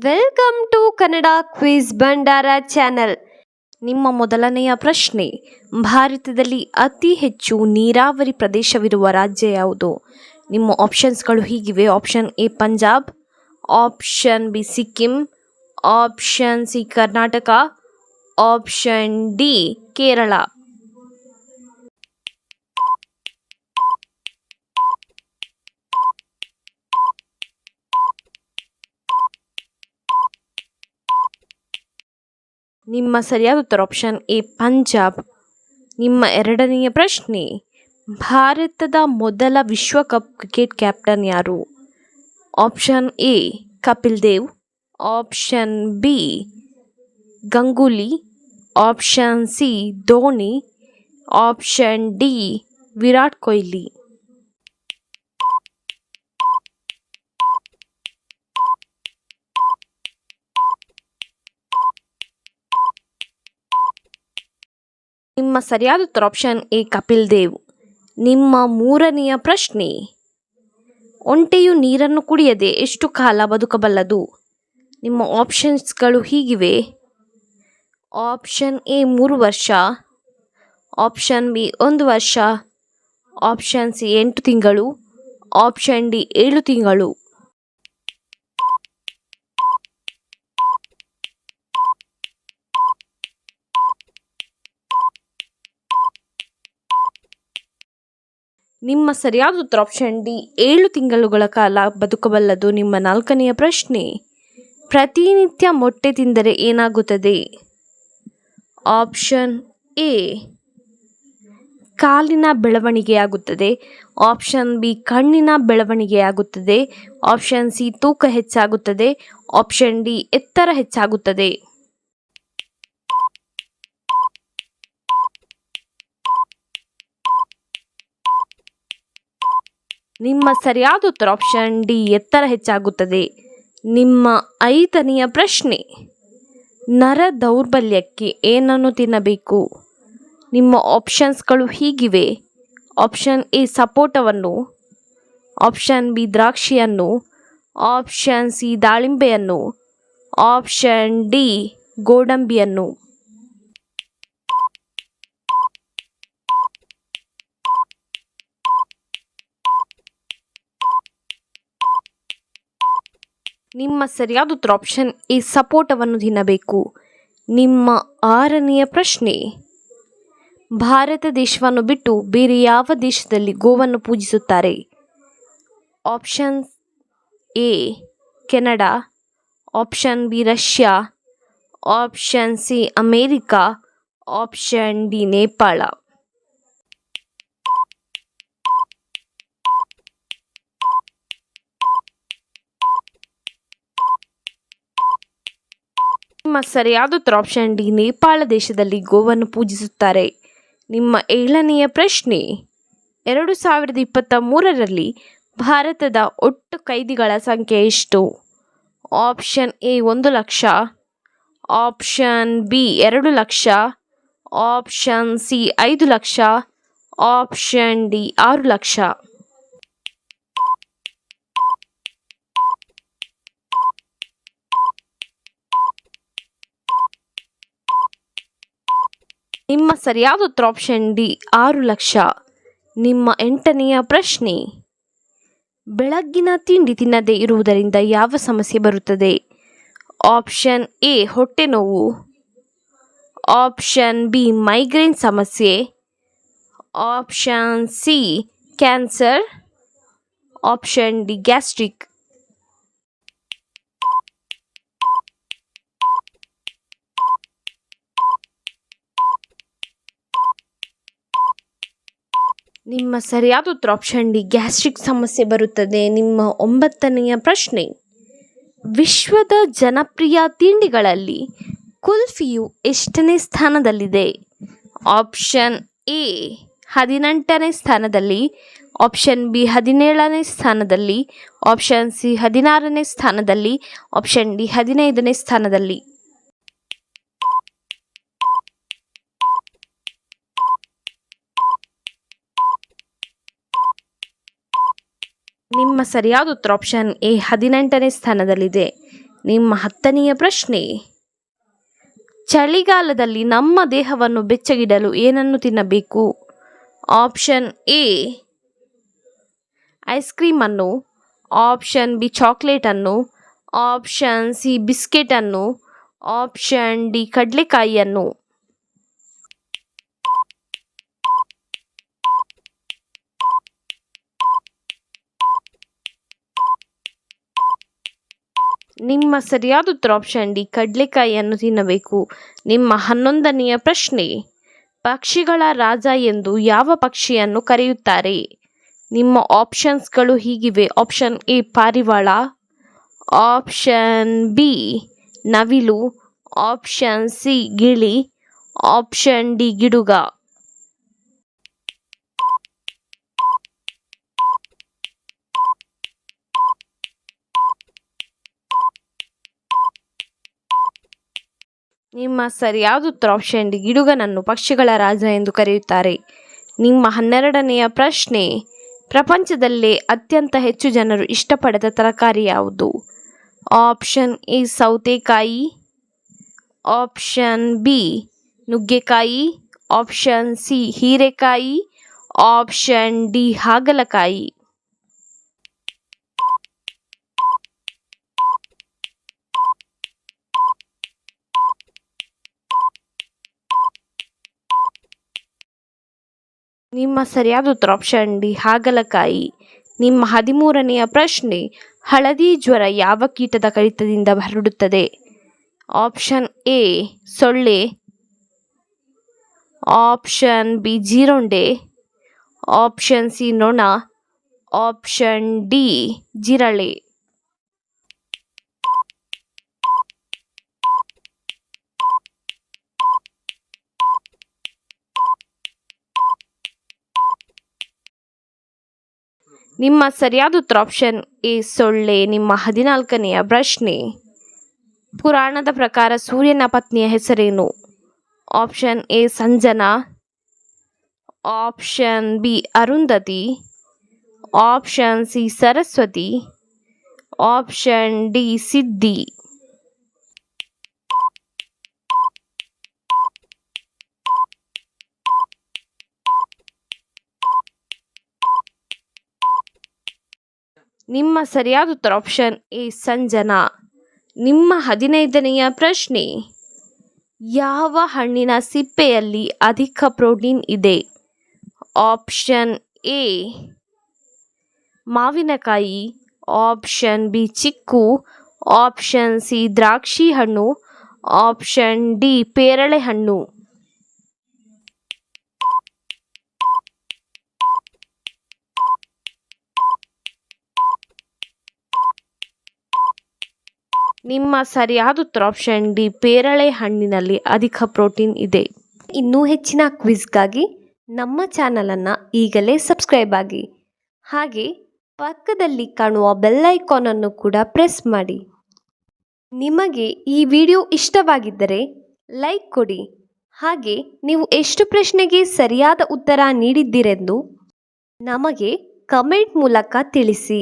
Welcome to Kannada quiz Bhandara channel. ನಿಮ್ಮ ಮೊದಲನೆಯ ಪ್ರಶ್ನೆ, ಭಾರತದಲ್ಲಿ ಅತಿ ಹೆಚ್ಚು ನೀರಾವರಿ ಪ್ರದೇಶವಿರುವ ರಾಜ್ಯ ಯಾವುದು? ನಿಮ್ಮ ಆಪ್ಷನ್ಸ್ಗಳು ಹೀಗಿವೆ. Option A Punjab, option B Sikkim, option C Karnataka, option D Kerala. ನಿಮ್ಮ ಸರಿಯಾದ ಉತ್ತರ ಆಪ್ಷನ್ ಎ ಪಂಜಾಬ್. ನಿಮ್ಮ ಎರಡನೆಯ ಪ್ರಶ್ನೆ, ಭಾರತದ ಮೊದಲ ವಿಶ್ವಕಪ್ ಕ್ರಿಕೆಟ್ ಕ್ಯಾಪ್ಟನ್ ಯಾರು? Option A Kapil Dev, option B Ganguly, option C Dhoni, option D Virat Kohli. ನಿಮ್ಮ ಸರಿಯಾದ ಉತ್ತರ ಆಪ್ಷನ್ ಎ ಕಪಿಲ್ ದೇವ್. ನಿಮ್ಮ ಮೂರನೆಯ ಪ್ರಶ್ನೆ, ಒಂಟೆಯು ನೀರನ್ನು ಕುಡಿಯದೆ ಎಷ್ಟು ಕಾಲ ಬದುಕಬಲ್ಲದು? ನಿಮ್ಮ ಆಪ್ಷನ್ಸ್ಗಳು ಹೀಗಿವೆ. ಆಪ್ಷನ್ ಎ 3 ವರ್ಷ, ಆಪ್ಷನ್ ಬಿ 1 ವರ್ಷ, ಆಪ್ಷನ್ ಸಿ 8 ತಿಂಗಳು, ಆಪ್ಷನ್ ಡಿ 7 ತಿಂಗಳು. ನಿಮ್ಮ ಸರಿಯಾದ ಉತ್ತರ ಆಪ್ಷನ್ ಡಿ 7 ತಿಂಗಳುಗಳ ಕಾಲ ಬದುಕಬಲ್ಲದು. ನಿಮ್ಮ ನಾಲ್ಕನೆಯ ಪ್ರಶ್ನೆ, ಪ್ರತಿನಿತ್ಯ ಮೊಟ್ಟೆ ತಿಂದರೆ ಏನಾಗುತ್ತದೆ? ಆಪ್ಷನ್ ಎ ಕಾಲಿನ ಬೆಳವಣಿಗೆಯಾಗುತ್ತದೆ, ಆಪ್ಷನ್ ಬಿ ಕಣ್ಣಿನ ಬೆಳವಣಿಗೆಯಾಗುತ್ತದೆ, ಆಪ್ಷನ್ ಸಿ ತೂಕ ಹೆಚ್ಚಾಗುತ್ತದೆ, ಆಪ್ಷನ್ ಡಿ ಎತ್ತರ ಹೆಚ್ಚಾಗುತ್ತದೆ. ನಿಮ್ಮ ಸರಿಯಾದ ಉತ್ತರ ಆಪ್ಷನ್ ಡಿ ಎತ್ತರ ಹೆಚ್ಚಾಗುತ್ತದೆ. ನಿಮ್ಮ ಐದನೆಯ ಪ್ರಶ್ನೆ, ನರ ದೌರ್ಬಲ್ಯಕ್ಕೆ ಏನನ್ನು ತಿನ್ನಬೇಕು? ನಿಮ್ಮ ಆಪ್ಷನ್ಸ್ಗಳು ಹೀಗಿವೆ. ಆಪ್ಷನ್ ಎ ಸಪೋಟವನ್ನು, ಆಪ್ಷನ್ ಬಿ ದ್ರಾಕ್ಷಿಯನ್ನು, ಆಪ್ಷನ್ ಸಿ ದಾಳಿಂಬೆಯನ್ನು, ಆಪ್ಷನ್ ಡಿ ಗೋಡಂಬಿಯನ್ನು. ನಿಮ್ಮ ಸರಿಯಾದ ಉತ್ತರ ಆಪ್ಷನ್ ಎ ಸಪೋಟವನ್ನು ತಿನ್ನಬೇಕು. ನಿಮ್ಮ ಆರನೆಯ ಪ್ರಶ್ನೆ, ಭಾರತ ದೇಶವನ್ನು ಬಿಟ್ಟು ಬೇರೆ ಯಾವ ದೇಶದಲ್ಲಿ ಗೋವನ್ನು ಪೂಜಿಸುತ್ತಾರೆ? Option A Canada, option B Russia, option C America, option D Nepal. ನಿಮ್ಮ ಸರಿಯಾದ ಉತ್ತರ ಆಪ್ಷನ್ ಡಿ ನೇಪಾಳ ದೇಶದಲ್ಲಿ ಗೋವನ್ನು ಪೂಜಿಸುತ್ತಾರೆ. ನಿಮ್ಮ ಏಳನೆಯ ಪ್ರಶ್ನೆ, 2023ರಲ್ಲಿ ಭಾರತದ ಒಟ್ಟು ಕೈದಿಗಳ ಸಂಖ್ಯೆ ಎಷ್ಟು? Option A 1 lakh, option B 2 lakh, option C 5 lakh, option D 6 lakh. ನಿಮ್ಮ ಸರಿಯಾದ ಉತ್ತರ ಆಪ್ಷನ್ ಡಿ 6 ಲಕ್ಷ. ನಿಮ್ಮ ಎಂಟನೆಯ ಪ್ರಶ್ನೆ, ಬೆಳಗ್ಗಿನ ತಿಂಡಿ ತಿನ್ನದೇ ಇರುವುದರಿಂದ ಯಾವ ಸಮಸ್ಯೆ ಬರುತ್ತದೆ? ಆಪ್ಷನ್ ಎ ಹೊಟ್ಟೆ ನೋವು, ಆಪ್ಷನ್ ಬಿ ಮೈಗ್ರೇನ್ ಸಮಸ್ಯೆ, option C cancer, option D gastric. ನಿಮ್ಮ ಸರಿಯಾದ ಉತ್ತರ ಆಪ್ಷನ್ ಡಿ ಗ್ಯಾಸ್ಟ್ರಿಕ್ ಸಮಸ್ಯೆ ಬರುತ್ತದೆ. ನಿಮ್ಮ 9ನೆಯ ಪ್ರಶ್ನೆ, ವಿಶ್ವದ ಜನಪ್ರಿಯ ತಿಂಡಿಗಳಲ್ಲಿ ಕುಲ್ಫಿಯು ಎಷ್ಟನೇ ಸ್ಥಾನದಲ್ಲಿದೆ? ಆಪ್ಷನ್ ಎ 18ನೇ ಸ್ಥಾನದಲ್ಲಿ, ಆಪ್ಷನ್ ಬಿ 17ನೇ ಸ್ಥಾನದಲ್ಲಿ, ಆಪ್ಷನ್ ಸಿ 16ನೇ ಸ್ಥಾನದಲ್ಲಿ, ಆಪ್ಷನ್ ಡಿ 15ನೇ ಸ್ಥಾನದಲ್ಲಿ. ನಿಮ್ಮ ಸರಿಯಾದ ಉತ್ತರ ಆಪ್ಷನ್ ಎ 18ನೇ ಸ್ಥಾನದಲ್ಲಿದೆ. ನಿಮ್ಮ 10ನೆಯ ಪ್ರಶ್ನೆ, ಚಳಿಗಾಲದಲ್ಲಿ ನಮ್ಮ ದೇಹವನ್ನು ಬೆಚ್ಚಗಿಡಲು ಏನನ್ನು ತಿನ್ನಬೇಕು? ಆಪ್ಷನ್ ಎ ಐಸ್ ಕ್ರೀಮನ್ನು, ಆಪ್ಷನ್ ಬಿ ಚಾಕ್ಲೇಟನ್ನು, ಆಪ್ಷನ್ ಸಿ ಬಿಸ್ಕೆಟನ್ನು, ಆಪ್ಷನ್ ಡಿ ಕಡಲೆಕಾಯಿಯನ್ನು. ನಿಮ್ಮ ಸರಿಯಾದ ಉತ್ತರ ಆಪ್ಷನ್ ಡಿ ಕಡಲೆಕಾಯಿಯನ್ನು ತಿನ್ನಬೇಕು. ನಿಮ್ಮ 11ನೆಯ ಪ್ರಶ್ನೆ, ಪಕ್ಷಿಗಳ ರಾಜ ಎಂದು ಯಾವ ಪಕ್ಷಿಯನ್ನು ಕರೆಯುತ್ತಾರೆ? ನಿಮ್ಮ ಆಪ್ಷನ್ಸ್ಗಳು ಹೀಗಿವೆ. ಆಪ್ಷನ್ ಎ ಪಾರಿವಾಳ, ಆಪ್ಷನ್ ಬಿ ನವಿಲು, ಆಪ್ಷನ್ ಸಿ ಗಿಳಿ, ಆಪ್ಷನ್ ಡಿ ಗಿಡುಗ. ನಿಮ್ಮ ಸರಿಯಾದ ಉತ್ತರ ಆಪ್ಷನ್ ಡಿ ಗಿಡುಗನನ್ನು ಪಕ್ಷಿಗಳ ರಾಜ ಎಂದು ಕರೆಯುತ್ತಾರೆ. ನಿಮ್ಮ 12ನೆಯ ಪ್ರಶ್ನೆ, ಪ್ರಪಂಚದಲ್ಲೇ ಅತ್ಯಂತ ಹೆಚ್ಚು ಜನರು ಇಷ್ಟಪಡದ ತರಕಾರಿ ಯಾವುದು? ಆಪ್ಷನ್ ಎ ಸೌತೆಕಾಯಿ, ಆಪ್ಷನ್ ಬಿ ನುಗ್ಗೆಕಾಯಿ, ಆಪ್ಷನ್ ಸಿ ಹೀರೆಕಾಯಿ, ಆಪ್ಷನ್ ಡಿ ಹಾಗಲಕಾಯಿ. ನಿಮ್ಮ ಸರಿಯಾದ ಉತ್ತರ ಆಪ್ಷನ್ ಡಿ ಹಾಗಲಕಾಯಿ. ನಿಮ್ಮ 13ನೆಯ ಪ್ರಶ್ನೆ, ಹಳದಿ ಜ್ವರ ಯಾವ ಕೀಟದ ಕಡಿತದಿಂದ ಹರಡುತ್ತದೆ? ಆಪ್ಷನ್ ಎ ಸೊಳ್ಳೆ, ಆಪ್ಷನ್ ಬಿ ಜೀರುಂಡೆ, ಆಪ್ಷನ್ ಸಿ ನೊಣ, ಆಪ್ಷನ್ ಡಿ ಜಿರಳೆ. ನಿಮ್ಮ ಸರಿಯಾದ ಉತ್ತರ ಆಪ್ಷನ್ ಎ ಸೊಳ್ಳೆ. ನಿಮ್ಮ 14ನೆಯ ಪ್ರಶ್ನೆ, ಪುರಾಣದ ಪ್ರಕಾರ ಸೂರ್ಯನ ಪತ್ನಿಯ ಹೆಸರೇನು? Option A Sanjana, option B Arundhati, option C Saraswati, option D ಸಿದ್ಧಿ. ನಿಮ್ಮ ಸರಿಯಾದ ಉತ್ತರ ಆಪ್ಷನ್ ಎ ಸಂಜನಾ. ನಿಮ್ಮ 15ನೆಯ ಪ್ರಶ್ನೆ, ಯಾವ ಹಣ್ಣಿನ ಸಿಪ್ಪೆಯಲ್ಲಿ ಅಧಿಕ ಪ್ರೋಟೀನ್ ಇದೆ? ಆಪ್ಷನ್ ಎ ಮಾವಿನಕಾಯಿ, ಆಪ್ಷನ್ ಬಿ ಚಿಕ್ಕು, ಆಪ್ಷನ್ ಸಿ ದ್ರಾಕ್ಷಿ ಹಣ್ಣು, ಆಪ್ಷನ್ ಡಿ ಪೇರಳೆ ಹಣ್ಣು. ನಿಮ್ಮ ಸರಿಯಾದ ಉತ್ತರ ಆಪ್ಷನ್ ಡಿ ಪೇರಳೆ ಹಣ್ಣಿನಲ್ಲಿ ಅಧಿಕ ಪ್ರೋಟೀನ್ ಇದೆ. ಇನ್ನೂ ಹೆಚ್ಚಿನ ಕ್ವಿಜ್ಗಾಗಿ ನಮ್ಮ ಚಾನಲನ್ನು ಈಗಲೇ ಸಬ್ಸ್ಕ್ರೈಬ್ ಆಗಿ, ಹಾಗೆ ಪಕ್ಕದಲ್ಲಿ ಕಾಣುವ ಬೆಲ್ ಐಕಾನನ್ನು ಕೂಡ ಪ್ರೆಸ್ ಮಾಡಿ. ನಿಮಗೆ ಈ ವಿಡಿಯೋ ಇಷ್ಟವಾಗಿದ್ದರೆ ಲೈಕ್ ಕೊಡಿ, ಹಾಗೆ ನೀವು ಎಷ್ಟು ಪ್ರಶ್ನೆಗೆ ಸರಿಯಾದ ಉತ್ತರ ನೀಡಿದ್ದೀರೆಂದು ನಮಗೆ ಕಮೆಂಟ್ ಮೂಲಕ ತಿಳಿಸಿ.